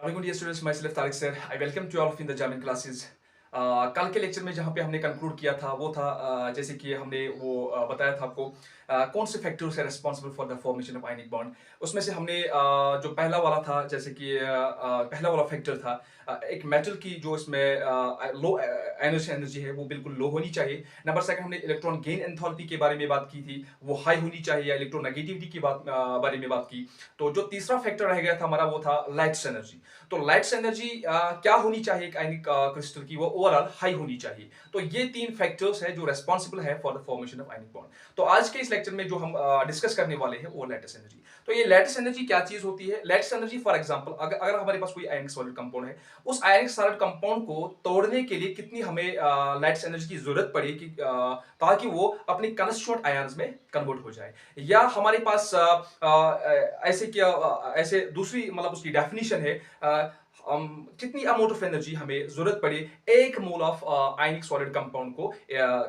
All good dear students, myself Tariq sir. I welcome to all of in the German classes. कल के lecture में जहाँ पे हमने कंक्लूड किया था वो था जैसे कि हमने वो बताया था आपको कौन से फैक्टर्स है responsible for the formation of ionic bond. उसमें से हमने जो पहला वाला था जैसे कि पहला वाला फैक्टर था एक मेटल की जो इसमें लो एनर्जी है वो बिल्कुल लो होनी चाहिए। नंबर सेकंड हमने इलेक्ट्रॉन गेन एंथैल्पी के बारे में बात की थी, वो हाई होनी चाहिए या इलेक्ट्रोनेगेटिविटी की बारे में बात की। तो जो तीसरा फैक्टर रह गया था हमारा वो था लाइट्स एनर्जी। तो लाइट्स एनर्जी क्या होनी चाहिए एक आयनिक क्रिस्टल की, वो ओवरऑल हाई होनी चाहिए। तो ये तीन फैक्टर्स है जो रेस्पॉन्सिबल है for the formation of ionic bond. तो आज के इस लेक्चर में जो हम डिस्कस करने वाले हैं वो लैटिस एनर्जी। तो ये लैटिस एनर्जी क्या चीज होती है? लैटिस एनर्जी फॉर एग्जांपल अगर हमारे पास कोई आयनिक सॉलिड कंपाउंड है, उस आयनिक सॉलिड कंपाउंड को तोड़ने के लिए कितनी हमें लैटिस एनर्जी की जरूरत पड़ेगी ताकि वो अपनी कंस्टिट्यूएंट आयंस में कन्वर्ट हो जाए। या हमारे पास ऐसे दूसरी मतलब उसकी डेफिनेशन है कितनी अमाउंट ऑफ एनर्जी हमें जरूरत पड़े एक मोल ऑफ आयनिक सॉलिड कंपाउंड को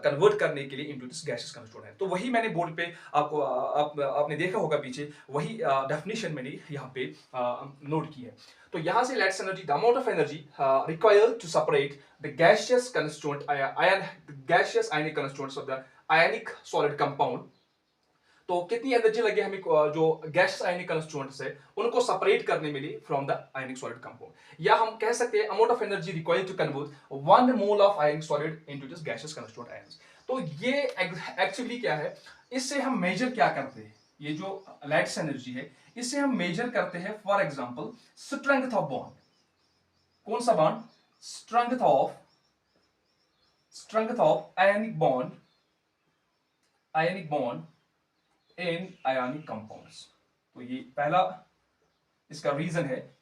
कन्वर्ट करने के लिए इनटू दिस गैसियस कंस्टिट्यूएंट। तो वही मैंने बोर्ड पे आपने देखा होगा पीछे, वही डेफिनेशन मैंने यहाँ पे नोट की है। तो यहाँ से let's energy the amount of energy required to separate the gaseous constituent ion gaseous ionic constituents of the ionic solid compound. तो कितनी एनर्जी लगे हमें जो गैस आयनिक कंस्टिट्यूएंट्स है उनको सेपरेट करने में लिए from the ionic solid compound. या हम कह सकते हैं amount of energy required to convert 1 mole of ionic solid into this gaseous constituent ions. तो ये एक्चुअली क्या है, इससे हम मेजर क्या करते हैं, ये जो लैटिस एनर्जी है इससे हम मेजर करते हैं for example strength of bond. कौन सा bond? Strength of ionic bond in ionic compounds. तो ये पहला इसका रीजन है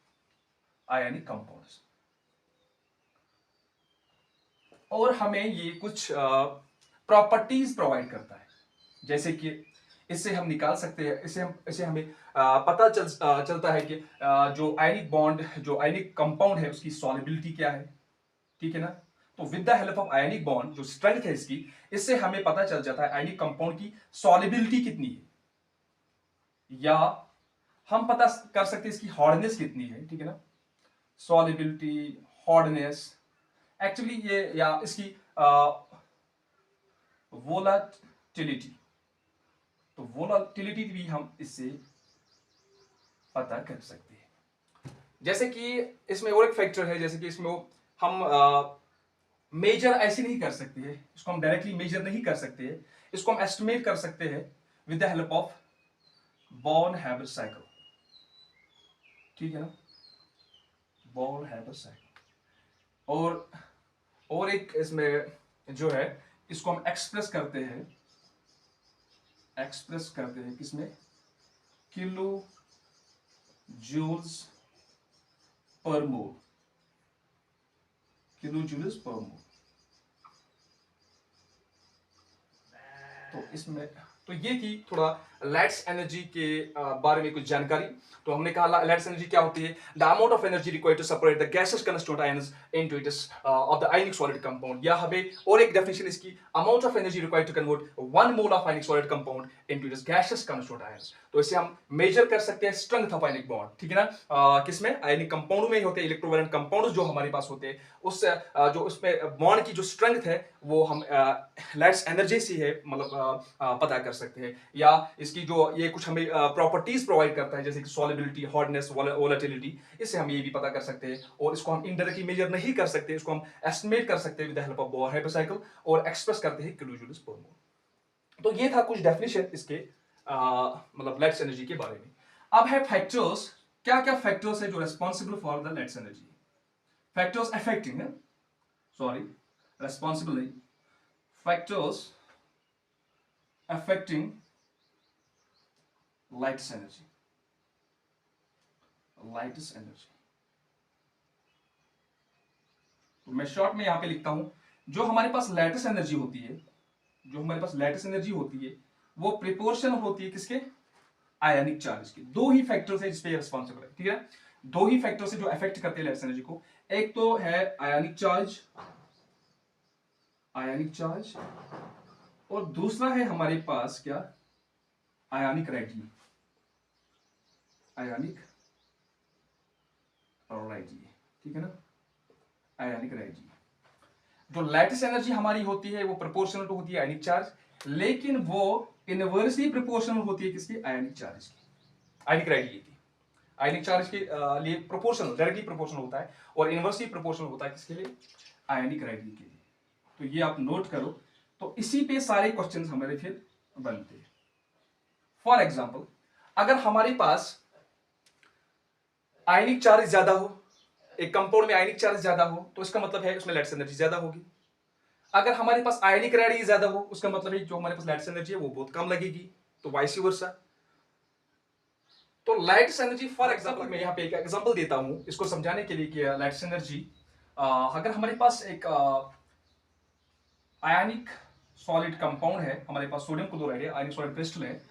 आयनिक कंपाउंड्स। और हमें ये कुछ प्रॉपर्टीज प्रोवाइड करता है, जैसे कि इससे हम निकाल सकते हैं, इसे हमें पता चलता है कि जो आयनिक बॉन्ड जो आयनिक कंपाउंड है उसकी सॉल्युबिलिटी क्या है, ठीक है ना। तो with the help of ionic bond जो स्ट्रेंथ है इससे हमें पता चल जाता है आयनिक कंपाउंड की सॉल्युबिलिटी कितनी है, या हम पता कर सकते हैं इसकी हार्डनेस कितनी है, ठीक है ना। सॉल्युबिलिटी, हार्डनेस, एक्चुअली ये या इसकी वोलाटिलिटी। तो वोलाटिलिटी भी हम इससे पता कर सकते हैं। जैसे कि इसमें और एक फैक्टर है, जैसे कि इसमें हम मेजर ऐसे नहीं कर सकते हैं, इसको हम डायरेक्टली मेजर नहीं कर सकते हैं, इसको हम एस्टिमेट कर सकते हैं with the help of born-Haber cycle, ठीक है ना, बॉर्न-हैबर साइकिल। और एक इसमें जो है इसको हम एक्सप्रेस करते हैं किसमें? किलो जूल्स पर मोल, किलो जूल्स पर मोल। तो इसमें तो ये थी थोड़ा लैट्स एनर्जी के बारे में कुछ जानकारी। तो हमने कहा लैट्स एनर्जी क्या होती है, the amount of energy required to separate the gases constituent ions into its of the ionic solid compound. या हमें और एक डेफिनेशन इसकी, amount of energy required to convert 1 mole of ionic solid compound into its gases constituent ions. तो इसे हम major कर सकते हैं स्ट्रेंथ ऑफ आयनिक बॉन्ड, ठीक है ना। किसमें? आयनिक कंपाउंड में ही होते हैं, इलेक्ट्रोवैलेंट कंपाउंड जो हमारे पास होते हैं उस जो उसमें बॉन्ड की जो स्ट्रेंथ है वो हम लैट्स एनर्जी से है मतलब पता कर सकते हैं। या इसकी जो ये कुछ हमें प्रॉपर्टीज प्रोवाइड करता है जैसे कि सॉल्युबिलिटी, हार्डनेस, वोलेटिलिटी, इससे हम ये भी पता कर सकते हैं। और इसको हम इनडायरेक्टली मेजर नहीं कर सकते, इसको हम एस्टिमेट कर सकते हैं with the help of bore-hyper cycle और एक्सप्रेस करते हैं किलो जूल्स पर मोल। तो ये था कुछ डेफिनेशन इसके मतलब लैट्स एनर्जी के बारे में। अब है फैक्टर्स, क्या क्या फैक्टर्स है जो responsible for the lattice energy. Factors affecting है, सॉरी रेस्पॉन्सिबल नहीं, फैक्टर्स affecting lightest energy, तो मैं शॉर्ट में यहां पे लिखता हूं, जो हमारे पास लेटेस्ट एनर्जी होती है वो प्रिपोर्शन होती है किसके? आयनिक चार्ज की। दो ही फैक्टर्स है जिसपे रिस्पॉन्सिबल है, ठीक है। दो ही फैक्टर्स है जो अफेक्ट करते हैं लेटेस्ट एनर्जी को। एक तो है आयनिक चार्ज और दूसरा है हमारे पास क्या? आयनिक और IgE, ठीक है ना, आयनिक IgE। जो लैटिस एनर्जी हमारी होती है वो प्रोपोर्शनल टू होती है आयनिक चार्ज, लेकिन वो इनवर्सली प्रोपोर्शनल होती है किसकी, आयनिक चार्ज की, आयनिक IgE की। आयनिक चार्ज के लिए प्रोपोर्शनल, डायरेक्टली प्रोपोर्शनल होता है, और इनवर्सली प्रोपोर्शनल होता है किसके लिए, आयनिक IgE के लिए। तो ये आप नोट करो। तो इसी पे सारे क्वेश्चंस हमारे फिर बनते हैं। फॉर एग्जांपल, अगर हमारे पास आयनिक चार्ज ज्यादा हो, एक कंपाउंड में आयनिक चार्ज ज्यादा हो, तो इसका मतलब है उसमें लैटिस एनर्जी ज्यादा होगी। अगर हमारे पास आयनिक रेडियस ज्यादा हो, उसका मतलब है जो हमारे पास लैटिस एनर्जी है वो बहुत कम लगेगी, तो वाइस वर्सा। तो लैटिस एनर्जी, फॉर एग्जांपल मैं यहाँ पे एक एग्जांपल देता हूं इसको समझाने के लिए कि लैटिस एनर्जी, अगर हमारे पास एक आयनिक सॉलिड कंपाउंड है, हमारे पास सोडियम क्लोराइड है, आयनिक सॉलिड क्रिस्टल है,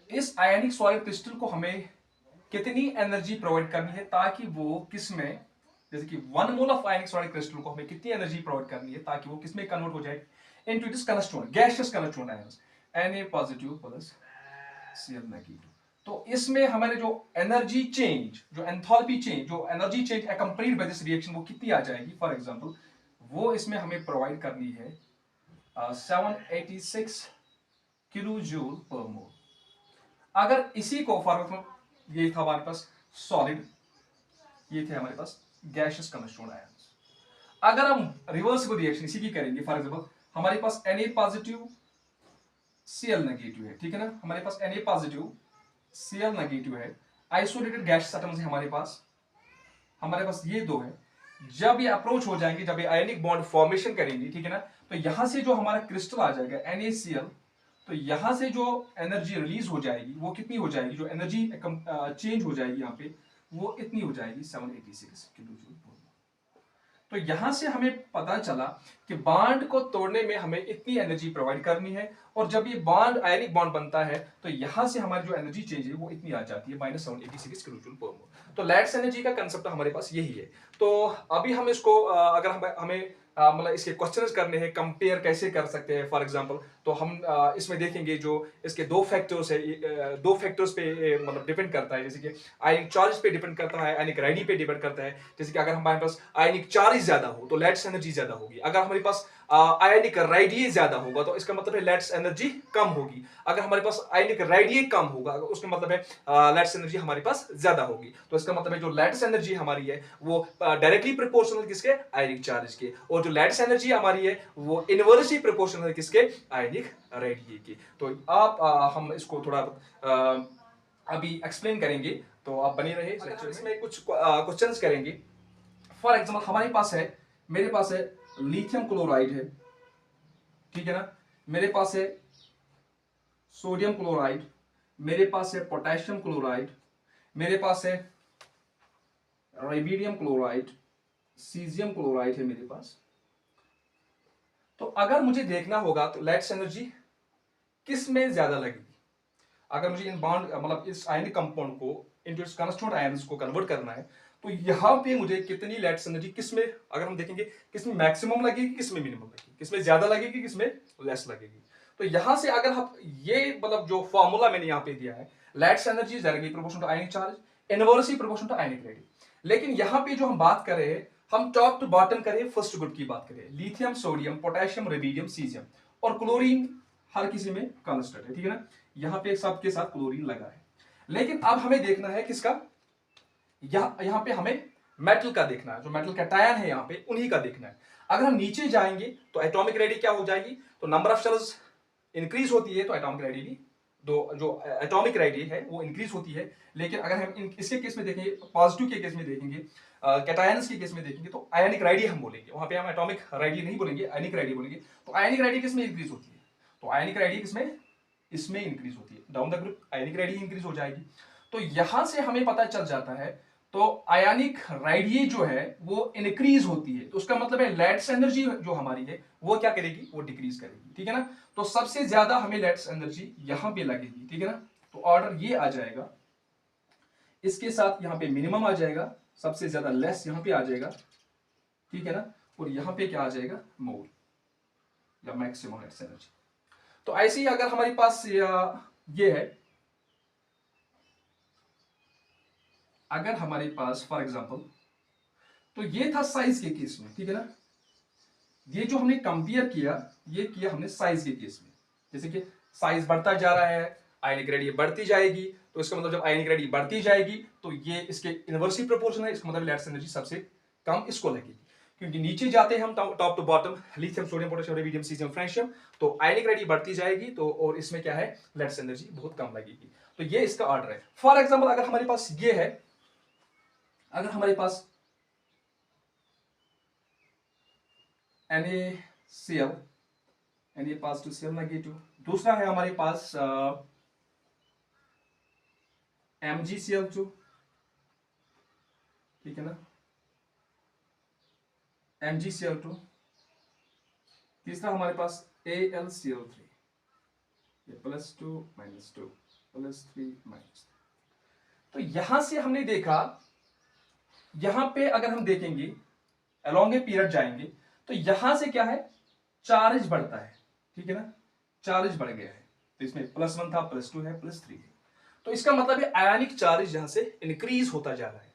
इस आयनिक सॉलिड क्रिस्टल को हमें कितनी एनर्जी प्रोवाइड करनी है ताकि वो किसमें, जैसे कि 1 mole of ionic solid crystal को हमें कितनी एनर्जी प्रोवाइड करनी है ताकि वो किसमें कन्वर्ट हो जाए, into its constituent, gaseous constituent ions, Na positive plus Cl negative. तो इसमें हमारे जो एनर्जी चेंज, जो एंथैल्पी चेंज, जो energy change accompanied by this reaction, वो कितनी आ जाएगी, फॉर एग्जांपल वो इसमें हमें प्रोवाइड करनी है 786 किलो जूल पर मोल। अगर इसी को फॉर एग्जांपल, ये था हमारे पास सॉलिड, ये थे हमारे पास गैसियस कॉन्स्टिट्यूएंट आयंस। अगर हम रिवर्सिबल रिएक्शन इसी की करेंगे, फॉर एग्जांपल हमारे पास Na पॉजिटिव Cl नेगेटिव है, ठीक है ना, हमारे पास Na पॉजिटिव Cl नेगेटिव है, आइसोलेटेड गैस एटम्स है हमारे पास ये दो है। जब ये अप्रोच हो जाएंगे, जब ये आयनिक बॉन्ड फॉर्मेशन करेंगे, ठीक है ना, तो यहां से जो हमारा क्रिस्टल आ जाएगा NaCl, तो यहां से जो एनर्जी रिलीज हो जाएगी वो कितनी हो जाएगी, जो एनर्जी चेंज हो जाएगी यहाँ पे, वो इतनी हो जाएगी 786 किलो जूल। तो यहां से हमें पता चला कि बॉन्ड को तोड़ने में हमें इतनी एनर्जी प्रोवाइड करनी है, और जब ये बॉन्ड आयनिक बॉन्ड बनता है तो यहां से हमारी जो एनर्जी चेंज है वो इतनी आ जाती है -786 किलो जूल पर मोल। तो लैटिस एनर्जी का कंसेप्ट हमारे पास यही है। तो अभी हम इसको अगर हमें मतलब इसके क्वेश्चंस करने हैं, कंपेयर कैसे कर सकते हैं, फॉर एग्जांपल, तो हम इसमें देखेंगे जो इसके दो फैक्टर्स है, दो फैक्टर्स पे मतलब डिपेंड करता है, जैसे कि आयनिक चार्ज पे डिपेंड करता है, आयनिक रेडी पे डिपेंड करता है। जैसे कि अगर हमारे पास आयनिक चार्ज ज्यादा हो तो लैटिस एनर्जी ज्यादा होगी, अगर हमारे पास आयनिक रेडियस ज्यादा होगा तो इसका मतलब है लैटिस एनर्जी कम होगी, अगर हमारे पास आयनिक रेडियस कम होगा उसका मतलब है लैटिस एनर्जी हमारे पास ज्यादा होगी। तो इसका मतलब है जो लैटिस एनर्जी हमारी है वो डायरेक्टली प्रोपोर्शनल किसके, आयनिक चार्ज के, और जो लैटिस एनर्जी हमारी है वो इनवर्सली प्रोपोर्शनल किसके, आयनिक रेडियस की। तो आप हम इसको थोड़ा अभी एक्सप्लेन करेंगे, तो आप बने रहे इसमें कुछ क्वेश्चंस करेंगे। फॉर एग्जांपल हमारे पास है, मेरे पास है लिथियम क्लोराइड है, ठीक है ना, मेरे पास है सोडियम क्लोराइड, मेरे पास है पोटेशियम क्लोराइड, मेरे पास है रुबिडियम क्लोराइड, सीजियम क्लोराइड है मेरे पास। तो अगर मुझे देखना होगा तो लैटिस एनर्जी किस में ज्यादा लगेगी, अगर मुझे इन बॉन्ड मतलब इस आयनिक कंपाउंड को इनटू इट्स कांस्टीट्यूएंट आयंस को कन्वर्ट करना है, तो यहां पे मुझे कितनी लैटिस एनर्जी किसमें, अगर हम देखेंगे किसमें मैक्सिमम लगेगी, किसमें मिनिमम लगेगी, किसमें ज्यादा लगेगी, किसमें लेस लगेगी। तो यहां से अगर हम ये मतलब जो फॉर्मूला मैंने यहां पे दिया है, lattice energy is directly proportional to ionic charge, inversely proportional to ionic radius. लेकिन यहां पे जो हम बात कर रहे हैं, हम टॉप टू बॉटम करें, फर्स्ट ग्रुप की बात करें, lithium, sodium, potassium, rubidium, caesium, और क्लोरीन हर किसी में कांस्टेंट है, ठीक है ना, यहां पे सबके साथ क्लोरीन लगा है। लेकिन अब हमें देखना है किसका, यहां पे हमें मेटल का देखना है, जो मेटल कैटायन है यहां पे उन्हीं का देखना है। अगर हम नीचे जाएंगे तो एटॉमिक रेडी क्या हो जाएगी, तो नंबर ऑफ शेल्स इंक्रीज होती है, तो एटॉमिक रेडी भी जो एटॉमिक रेडी है वो इंक्रीज होती है। लेकिन अगर हम इसके केस में देखेंगे, पॉजिटिव के केस में देखेंगे, कैटायंस के केस में देखेंगे, तो आयनिक रेडी हम बोलेंगे, वहां पे हम एटॉमिक रेडी नहीं बोलेंगे, आयनिक रेडी बोलेंगे। तो आयनिक रेडी किस में इंक्रीज होती है, तो आयनिक रेडी किसमें, इसमें इंक्रीज होती है, down the group ionic ready increase हो जाएगी। तो यहां से हमें पता चल जाता है, तो आयनिक रेडियस जो है वो इंक्रीज होती है, तो उसका मतलब है लैटिस एनर्जी जो हमारी है वो क्या करेगी, वो डिक्रीज करेगी, ठीक है ना। तो सबसे ज्यादा हमें लैटिस एनर्जी यहां पे लगेगी, ठीक है ना। तो ऑर्डर ये आ जाएगा, इसके साथ यहां पे मिनिमम आ जाएगा, सबसे ज्यादा लेस यहां पे आ जाएगा, ठीक है ना, और यहां पे क्या आ जाएगा, मोल या मैक्सिमम लैटिस एनर्जी। तो ऐसे ही अगर हमारे पास ये है अगर हमारे पास फॉर एग्जांपल, तो ये था साइज के केस में, ठीक है ना, ये जो हमने कंपेयर किया, ये किया हमने साइज के केस में। जैसे कि साइज बढ़ता जा रहा है, आयनिक रेडी बढ़ती जाएगी, तो इसका मतलब जब आयनिक रेडी बढ़ती जाएगी तो ये इसके इनवर्सली प्रोपोर्शनल है, इसका मतलब लैटिस एनर्जी सबसे कम इसको लगेगी, क्योंकि नीचे जाते हैं हम top to bottom, lithium sodium potassium rubidium caesium francium, तो आयनिक रेडी बढ़ती जाएगी, तो और इसमें क्या है, लैटिस एनर्जी बहुत कम लगेगी। तो ये इसका ऑर्डर है। फॉर एग्जाम्पल अगर हमारे पास ये है, अगर हमारे पास NaCl, Na positive Cl negative, दूसरा है हमारे पास MgCl2, ठीक है ना, MgCl2, तीसरा हमारे पास AlCl3, ये +2 -2 +3 -3। तो यहां से हमने देखा, यहां पे अगर हम देखेंगे अलोंग ए पीरियड जाएंगे, तो यहां से क्या है, चार्ज बढ़ता है, ठीक है ना, चार्ज बढ़ गया है, तो इसमें +1 था, +2 है, +3 है, तो इसका मतलब है आयनिक चार्ज यहां से इंक्रीज होता जा रहा है।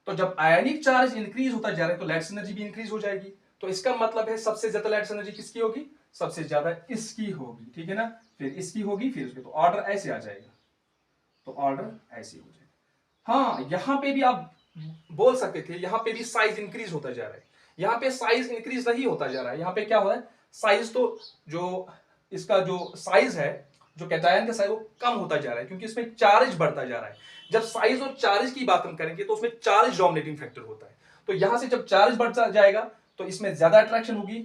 तो जब आयनिक चार्ज इंक्रीज होता जा रहा है तो लैटिस एनर्जी भी इंक्रीज हो जाएगी, तो इसका मतलब है सबसे ज्यादा लैटिस एनर्जी किसकी होगी, सबसे ज्यादा इसकी होगी, ठीक है ना, फिर इसकी होगी, फिर उसके, तो ऑर्डर ऐसे आ जाएगा, तो ऑर्डर ऐसे हो जाएगा। हाँ, यहां पे भी आप बोल सकते थे, यहां पे भी साइज इंक्रीज होता जा रहा है, यहां पे साइज इंक्रीज नहीं होता जा रहा है, यहां पे क्या हो रहा है, साइज तो जो इसका जो साइज है, जो कैटायन का साइज वो कम होता जा रहा है, क्योंकि इसमें चार्ज बढ़ता जा रहा है। जब साइज और चार्ज की बात हम करेंगे तो उसमें चार्ज डोमिनेटिंग फैक्टर होता है, तो यहां से जब चार्ज बढ़ता जाएगा तो इसमें ज्यादा अट्रैक्शन होगी,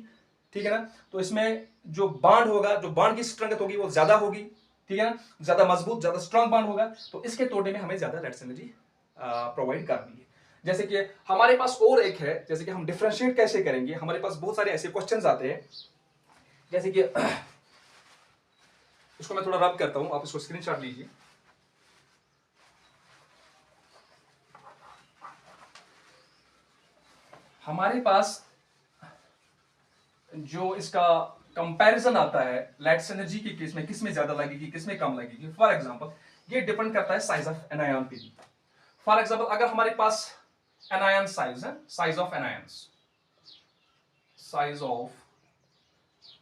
ठीक है ना, तो इसमें जो बांड होगा, जो बांड की स्ट्रेंथ होगी वो ज्यादा होगी, ठीक है ना, ज्यादा मजबूत, ज्यादा स्ट्रांग बांड होगा, तो इसके तोड़ने में हमें ज्यादा लैटिस एनर्जी प्रोवाइड करनी है। जैसे कि हमारे पास और एक है, जैसे कि हम डिफरेंशिएट कैसे करेंगे, हमारे पास बहुत सारे ऐसे क्वेश्चंस आते हैं, जैसे कि इसको मैं थोड़ा रब करता हूं, आप इसको स्क्रीनशॉट लीजिए। हमारे पास जो इसका कंपैरिजन आता है लैटिस एनर्जी के केस में, किसमें ज्यादा लगेगी, किसमें कम लगेगी, फॉर एग्जांपल ये डिपेंड करता है साइज ऑफ एनायन पे भी। फॉर एग्जांपल अगर हमारे पास एनायन साइज है, size of anions, size of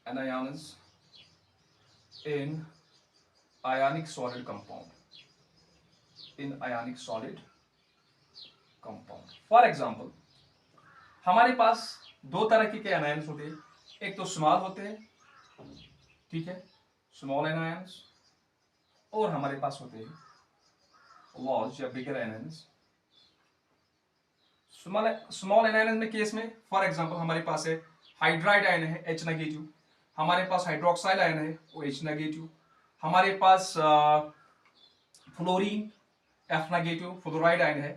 anions in ionic solid compound, in ionic solid compound, for example हमारे पास दो तरह के एनायंस होते हैं, एक तो स्मॉल होते हैं, ठीक है, स्मॉल एनायंस, और हमारे पास होते हैं लार्ज या बिगर एनायंस। स्मॉल एनायंस में केस में फॉर एग्जांपल हमारे पास है हाइड्राइड आयन है H नेगेटिव, हमारे पास हाइड्रोक्साइड आयन है वो H नेगेटिव, हमारे पास fluorine F negative, fluoride ion है,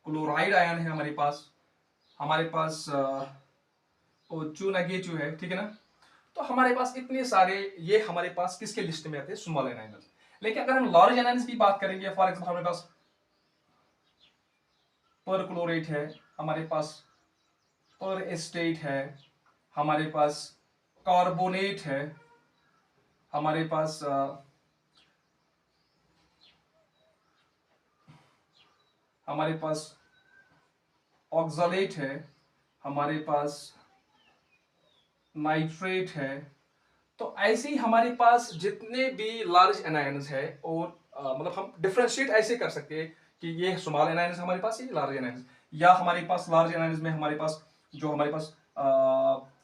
क्लोराइड आयन है हमारे पास O2 नेगेटिव है, ठीक है ना, तो हमारे पास इतने सारे, ये हमारे पास किसके लिस्ट में आते हैं, स्मॉल एनायंस। लेकिन अगर हम लार्ज एनायंस की बात करेंगे, फॉर एग्जांपल हमारे पास पर क्लोरेट है, हमारे पास पर एस्टेट है, हमारे पास कार्बोनेट है, हमारे पास ऑक्सलेट है, हमारे पास नाइट्रेट है, तो ऐसे ही हमारे पास जितने भी लार्ज एनायंस है, और मतलब हम डिफरेंशिएट ऐसे कर सकते हैं कि ये स्मॉल एनायंस हमारे पास, ये लार्ज एनायंस, या हमारे पास लार्ज एनायंस में हमारे पास जो हमारे पास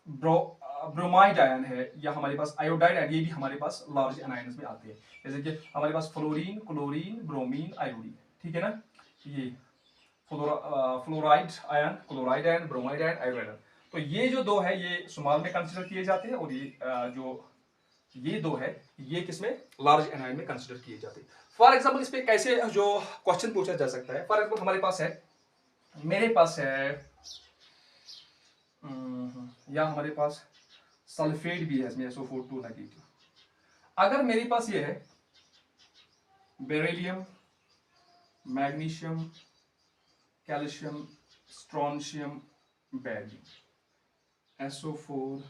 ब्रोमाइड आयन है, या हमारे पास आयोडाइड आयन, ये भी हमारे पास लार्ज एनायंस में आते हैं, जैसे कि हमारे पास फ्लोरीन, क्लोरीन, ब्रोमीन, आयोडीन, ठीक है ना, ये fluoride ion, chloride ion, bromide ion, iodide ion, तो ये जो दो है ये स्मॉल में कंसीडर किए जाते हैं, और ये जो ये दो है ये किसमें, लार्ज एनायन में कंसीडर किए जाते हैं। फॉर एग्जांपल इस पे कैसे जो क्वेश्चन पूछा जा सकता है, फॉर एग्जांपल हमारे पास है, मेरे पास है या हमारे पास सल्फेट भी है इसमें, SO4 नेगेटिव, अगर मेरे पास ये है beryllium, magnesium, calcium, strontium, barium, SO4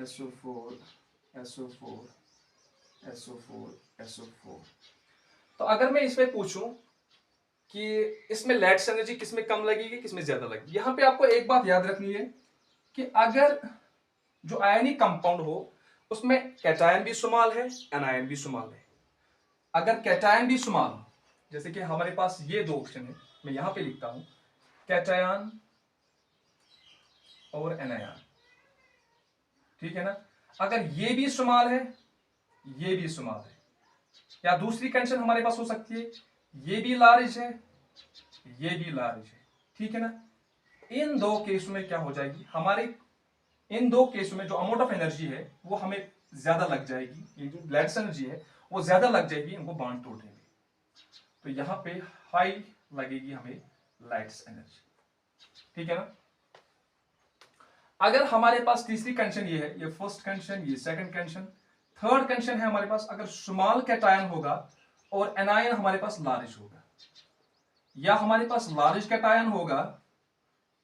SO4 SO4 SO4 SO4, तो अगर मैं इसमें पूछूं कि इसमें लैटिस एनर्जी किसमें कम लगेगी, किसमें ज्यादा लगेगी। यहां पे आपको एक बात याद रखनी है कि अगर जो आयनिक कंपाउंड हो उसमें कैटायन भी शुमाल है, एनायन भी शुमाल है। अगर कैटायन भी शुमाल हो, जैसे कि हमारे पास ये दो ऑप्शन है, मैं यहां पे लिखता हूं कैटायन और एनायन, ठीक है ना। अगर ये भी शुमाल है, ये भी शुमाल है, या दूसरी कंडीशन हमारे पास हो सकती है ये भी लार्ज है, ये भी लार्ज है, ठीक है ना। इन दो केस में क्या हो जाएगी, हमारे इन दो केसों में जो अमाउंट ऑफ एनर्जी है वो हमें ज्यादा लग जाएगी, ये जो लैटिस एनर्जी है वो ज्यादा लग जाएगी इनको बांध तोड़ने में। तो यहां पे हाई लगेगी हमें लैटिस एनर्जी, ठीक है ना। अगर हमारे पास तीसरी कंडीशन ये है, ये फर्स्ट कंडीशन, ये सेकंड कंडीशन, थर्ड कंडीशन है हमारे पास अगर स्मॉल कैटायन होगा और एनायन हमारे पास लार्ज होगा, या हमारे पास लार्ज कैटायन होगा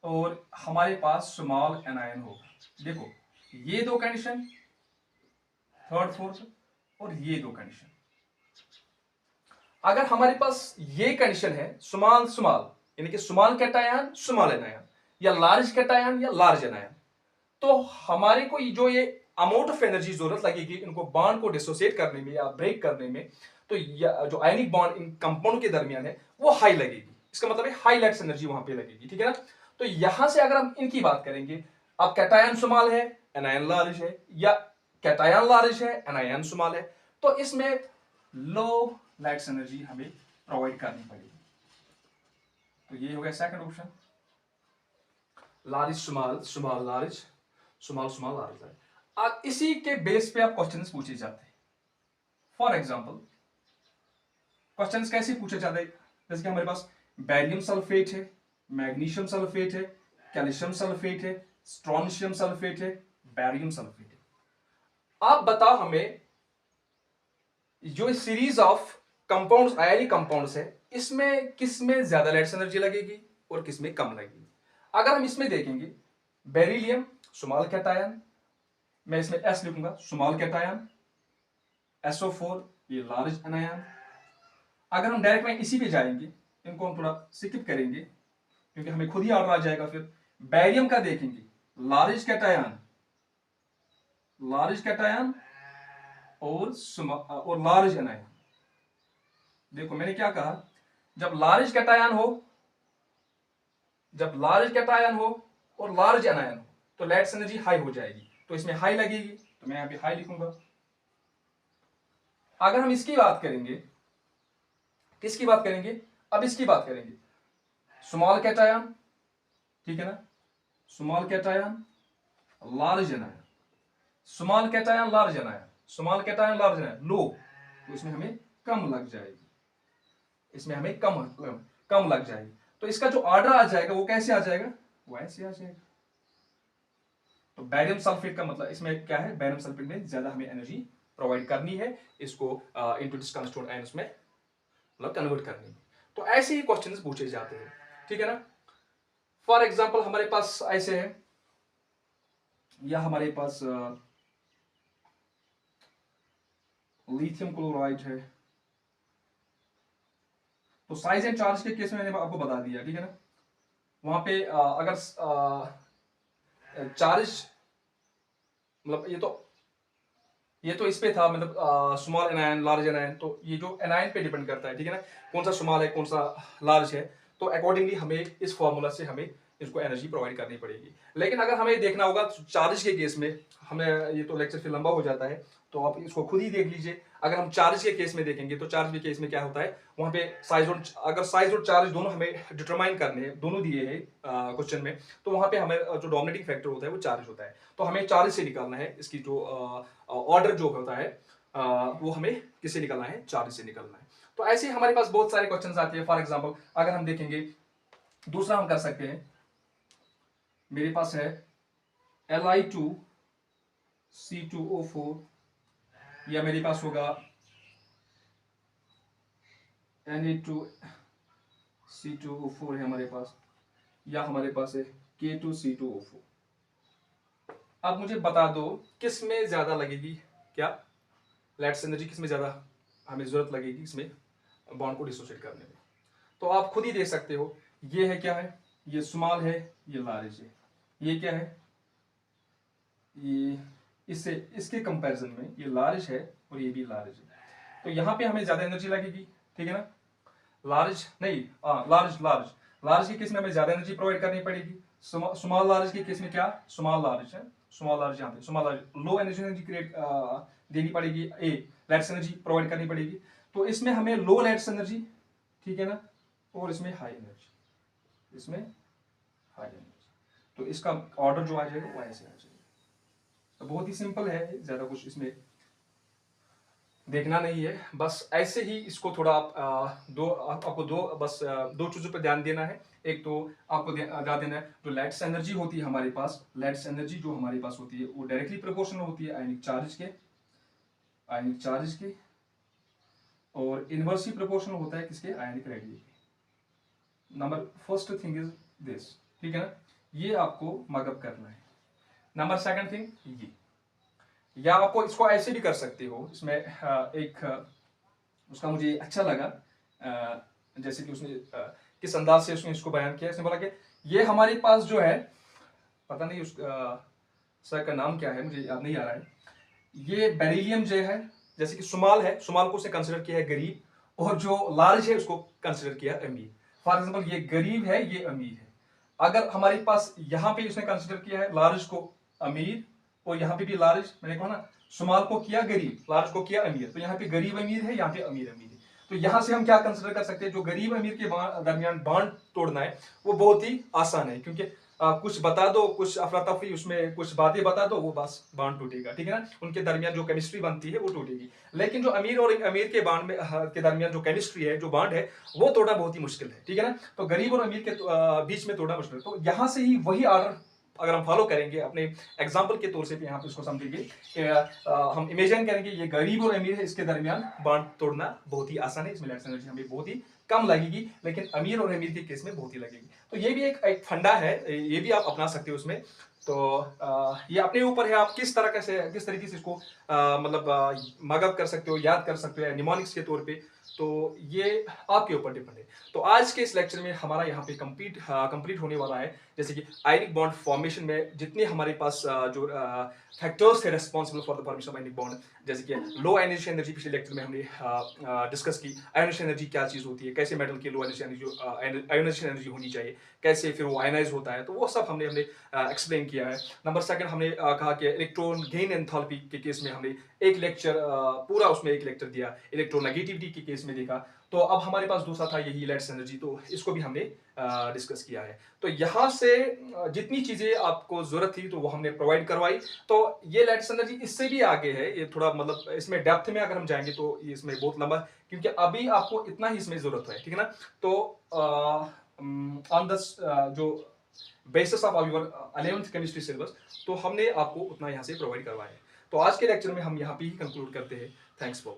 और हमारे पास स्मॉल एनायन होगा। देखो ये दो कंडीशन, थर्ड फोर्थ, और ये दो कंडीशन। अगर हमारे पास ये कंडीशन है स्मॉल स्मॉल, यानी कि स्मॉल कैटायन स्मॉल एनायन, या लार्ज कैटायन या लार्ज एनायन, तो हमारे को जो ये अमाउंट ऑफ एनर्जी जरूरत लगेगी इनको बॉन्ड को डिसोसिएट करने में या ब्रेक करने में, तो जो आयनिक बॉन्ड इन कंपाउंड के दरमियान है वो हाई लगेगी। इसका मतलब है हाई लैटिस एनर्जी वहां पे लगेगी, ठीक है ना। तो यहां से अगर हम इनकी बात करेंगे, अब कैटायन स्मॉल है, एनायन लार्ज है, या कैटायन लार्ज है, एनायन स्मॉल है, तो इसमें लो लैटिस एनर्जी हमें प्रोवाइड करनी पड़ेगी। तो ये हो गया second option, large small, small large, small small large. अब इसी के बेस पे आप क्वेश्चंस पूछे जाते हैं। फॉर एग्जांपल क्वेश्चंस कैसे पूछे जाते हैं, जैसे कि हमारे पास बैरियम सल्फेट है, मैग्नीशियम सल्फेट है, कैल्शियम सल्फेट है, स्ट्रोंशियम सल्फेट है, बैरियम सल्फेट है। आप बताओ हमें जो series of compounds, ionic compounds है, इसमें किसमें ज्यादा लैटिस एनर्जी लगेगी और किसमें कम लगेगी। अगर हम इसमें देखेंगे बेरिलियम स्मॉल कैटायन, मैं इसमें एस लिखूंगा स्मॉल कैटायन, SO4 ये लार्ज एनायन। अगर हम डायरेक्ट में इसी पे जाएंगे, इनको हम थोड़ा स्किप करेंगे क्योंकि हमें खुद ही ऑर्डर आ जाएगा। फिर बैरियम का देखेंगे लार्ज कैटायन, लार्ज कैटायन और लार्ज एनायन। देखो मैंने क्या कहा, जब लार्ज कैटायन हो, जब लार्ज कैटायन हो और लार्ज एनायन हो तो लैटिस एनर्जी हाई हो जाएगी, तो इसमें हाई लगेगी, तो मैं यहां पे हाई लिखूंगा। अगर हम इसकी बात करेंगे, किसकी बात करेंगे, अब इसकी बात करेंगे स्मॉल कैटायन, ठीक है ना, small cation large anion, small cation large anion, small cation large anion, लो, तो इसमें हमें कम लग जाएगी, इसमें हमें कम लग जाएगी। तो इसका जो ऑर्डर आ जाएगा वो कैसे आ जाएगा, वो ऐसे आ जाएगा। तो बैरियम सल्फेट का मतलब इसमें क्या है, बैरियम सल्फेट में ज्यादा हमें एनर्जी प्रोवाइड करनी है, इसको इनटू दिस कंस्टिट्यूएंट आयंस में मतलब कन्वर्ट करनी है। तो ऐसे ही क्वेश्चंस पूछे जाते हैं, ठीक है ना। फॉर एग्जांपल हमारे पास ऐसे है, या हमारे पास लिथियम क्लोराइड है, तो साइज एंड चार्ज के केस में मैंने आपको बता दिया, ठीक है ना। वहां पे अगर चार्ज मतलब ये तो इस पे था, मतलब स्मॉल एनायन लार्ज एनायन, तो ये जो एनायन पे डिपेंड करता है, ठीक है ना, कौन सा स्मॉल है कौन सा लार्ज है, तो अकॉर्डिंगली हमें इस फॉर्मूला से हमें इसको एनर्जी प्रोवाइड करनी पड़ेगी। लेकिन अगर हमें देखना होगा चार्ज के केस में, हमें ये तो लेक्चर फिर लंबा हो जाता है, तो आप इसको खुद ही देख लीजिए। अगर हम चार्ज के केस में देखेंगे तो चार्ज के केस में क्या होता है, वहां पे साइज और अगर साइज और चार्ज दोनों हमें डिटरमाइन करने हैं, दोनों दिए हैं क्वेश्चन में, तो वहां पे हमें जो डोमिनेटिंग फैक्टर होता है वो चार्ज होता है, तो हमें चार्ज से निकालना है। इसकी जो ऑर्डर जो होता है वो हमें किससे निकालना है, चार्ज से निकालना है। तो ऐसे ही हमारे पास बहुत सारे क्वेश्चंस आते हैं। फॉर एग्जांपल अगर हम देखेंगे, दूसरा हम कर सकते हैं, मेरे पास है Li2C2O4, या मेरे पास होगा Na2C2O4 है हमारे पास, या हमारे पास है K2C2O4। अब मुझे बता दो किस में ज्यादा लगेगी, क्या लैटिस एनर्जी किस में ज्यादा हमें जरूरत लगेगी इसमें बॉन्ड को डिसोसिएट करने में। तो आप खुद ही देख सकते हो, ये है क्या है, ये स्मॉल है, ये लार्ज है, ये क्या है, ये इससे इसके कंपैरिजन में ये लार्ज है और ये भी लार्ज है, तो यहाँ पे हमें ज्यादा एनर्जी लगेगी, ठीक है ना। लार्ज नहीं, लार्ज लार्ज लार्ज के केस में हमें ज्यादा एनर्जी प्रोवाइड करनी पड़ेगी। स्मॉल लार्ज के केस में क्या, स्मॉल लार्ज है, स्मॉल लार्ज यहाँ पे small large, low energy create देनी पड़ेगी, लैट्स एनर्जी प्रोवाइड करनी पड़ेगी। तो इसमें हमें लो लैट्स एनर्जी, ठीक है ना, और इसमें हाई एनर्जी, इसमें हाई एनर्जी, तो इसका ऑर्डर जो आ जाएगा वो ऐसे आ जाएगा। तो बहुत ही सिंपल है, ज्यादा कुछ इसमें देखना नहीं है, बस ऐसे ही इसको थोड़ा आप आपको दो चीजों पर ध्यान देना है। एक तो आपको ध्यान देना है, जो लैट्स एनर्जी होती है हमारे पास, लैट्स एनर्जी जो हमारे पास होती है वो डायरेक्टली प्रोपोर्शनल होती है आयनिक चार्ज के, और इनवर्सली प्रोपोर्शनल होता है किसके, आयनिक रेडियस के। Number first thing is this, ठीक है ना, ये आपको मगअप करना है। नंबर सेकंड थिंग ये, या आपको इसको ऐसे भी कर सकते हो, इसमें एक उसका मुझे अच्छा लगा, जैसे कि उसने किस अंदाज से उसने इसको बयान किया। इसने बोला कि ये हमारे पास जो है, पता नहीं उस सर का नाम क्या है, मुझे याद नहीं आ रहा है, ये बेरिलियम जो है, जैसे कि सुमाल है, सुमाल को उसने कंसिडर किया है गरीब, और जो लार्ज है उसको कंसिडर किया अमीर। फॉर एग्जाम्पल ये गरीब है, ये अमीर है। अगर हमारे पास यहाँ पे उसने कंसिडर किया है लार्ज को अमीर, और यहाँ पे भी लार्ज, मैंने कहा ना, सुमाल को किया गरीब, लार्ज को किया अमीर, तो यहाँ पे गरीब अमीर है, यहाँ पे अमीर अमीर है। तो यहां से हम क्या कंसिडर कर सकते हैं, जो गरीब अमीर के दरमियान बांड तोड़ना है वो बहुत ही आसान है, क्योंकि कुछ बता दो, कुछ अफरा तफरी उसमें कुछ बातें बता दो, वो बस बांड टूटेगा, ठीक है ना। उनके दरमियान जो केमिस्ट्री बनती है वो टूटेगी। लेकिन जो अमीर और अमीर के बांड में के दरमियान जो केमिस्ट्री है, जो बांड है, वो तोड़ना बहुत ही मुश्किल है, ठीक है ना। तो गरीब और अमीर के बीच में तोड़ना मुश्किल है। तो यहां से ही वही ऑर्डर अगर हम फॉलो करेंगे, अपने एग्जाम्पल के तौर से भी यहाँ पे इसको समझेंगे कि हम इमेजिन करेंगे ये गरीब और अमीर है, इसके दरमियान बांड तोड़ना बहुत ही आसान है, इसमें लैट्स एनर्जी हमें बहुत ही कम लगेगी, लेकिन अमीर और अमीर के केस में बहुत ही लगेगी। तो ये भी एक फंडा है, ये भी आप अपना सकते हो उसमें। तो ये अपने ऊपर है, आप किस तरीके से इसको मतलब मगअप कर सकते हो, याद कर सकते हो निमोनिक्स के तौर पे, तो ये आपके ऊपर डिपेंड है। तो आज के इस लेक्चर में हमारा यहाँ पे कंप्लीट होने वाला है, जैसे कि आयनिक बॉन्ड फॉर्मेशन में जितने हमारे पास जो फैक्टर्स थे responsible for the formation of ionic bond, जैसे कि लो आयनाइजेशन एनर्जी, पिछले लेक्चर में हमने डिस्कस की आयनाइजेशन एनर्जी क्या चीज होती है, कैसे मेटल की लो आयनाइजेशन एनर्जी होनी चाहिए, कैसे फिर वो आयनाइज होता है, तो वो सब हमने एक्सप्लेन किया है। नंबर सेकंड हमने कहा कि इलेक्ट्रॉन गेन एंथैल्पी के केस में हमने एक लेक्चर पूरा उसमें एक लेक्चर दिया, इलेक्ट्रोनेगेटिविटी के केस में देखा। तो अब हमारे पास दूसरा था यही लैट्स एनर्जी, तो इसको भी हमने डिस्कस किया है। तो यहाँ से जितनी चीजें आपको जरूरत थी तो वो हमने प्रोवाइड करवाई। तो ये लैट्स एनर्जी इससे भी आगे है, ये थोड़ा मतलब इसमें डेप्थ में अगर हम जाएंगे तो ये इसमें बहुत लंबा, क्योंकि अभी आपको इतना ही इसमें जरूरत है, ठीक है ना। तो ऑन द जो basis of your 11th chemistry syllabus, तो हमने आपको उतना यहाँ से प्रोवाइड करवाया है। तो आज के लेक्चर में हम यहाँ पे ही कंक्लूड करते हैं। Thanks for